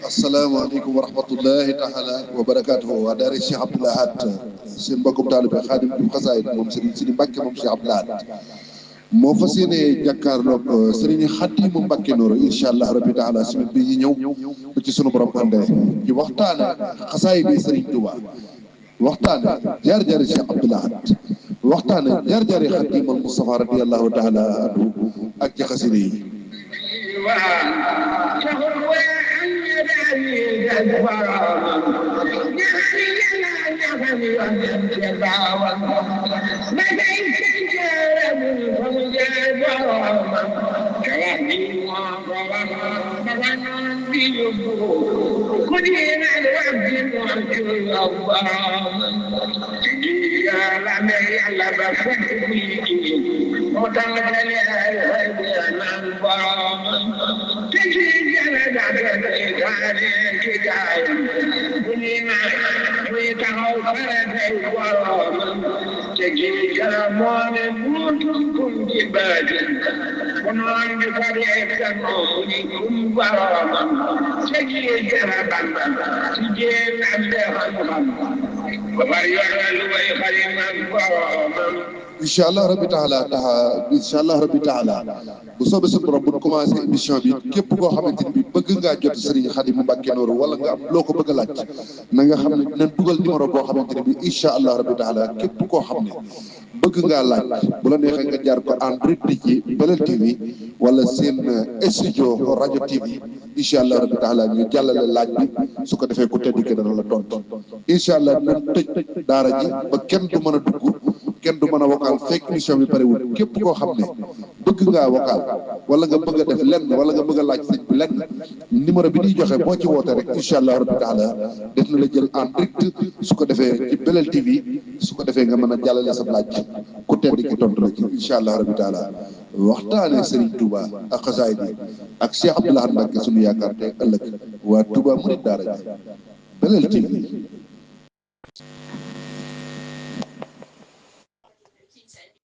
السلام عليكم ورحمة الله تعالى وبركاته ودار الشيخ عبد الله سين بكم طالب خادم القصائد موم سيرين مباكي موم شيخ عبد الله moo fas yéene jàkkaarloog Serigne Xadimu Mbàkke Nooro incha allah rabbi taala semaine bi ñu ñëw ba ci sunu borom andee ci waxtaane xasaay bi Serigne Touba waxtaane jaar-jaari Cheikh Abdoul Ahad waxtaane jaar-jaari Xadimal Mustafa radiyallahu taala anhu ak ci xasida yi incha allah rabbi taala incha allah rabbi taala bu soobee suñu borom bu ñu commencé émission bi képp koo xamante ni bi bëgg ngaa jot Serigne Xadimu Mbàkke Nooro wala nga am loo ko bëgg a laaj na nga xam ne dinañ dugal numéro boo xamante ne bi incha allah rabbi taala képp koo xam ne bëgg ngaa laaj bu la neexee nga jaar ko en direct ci Belel TV wala seen studio rajo TV incha allah rabbi taala ñu jàllale laaj bi su ko defee ku tedd ki dana la tontu incha allah dinañ tëj daara ji ba kenn du mën a dugg kenn du mën a vocal fekk émission bi parewul képp koo xam ne bëgg ngaa vocal wala nga bëgg a def lenn wala nga bëgg a laaj sëñ bi lenn numéro bi ñuy joxe boo ci woote rek incha allah rabbi taala def na la jël en direct su ko defee ci Belel TV su ko defee nga mën a jàllale sa laaj ku tedd ki tontu la ci incha allah rabbi taala waxtaane Serigne Touba ak xasaay bi ak Cheikh Abdoul Ahad Mbacké sunu yaakaar te ëllëg waa Touba murid daara ji Belel TV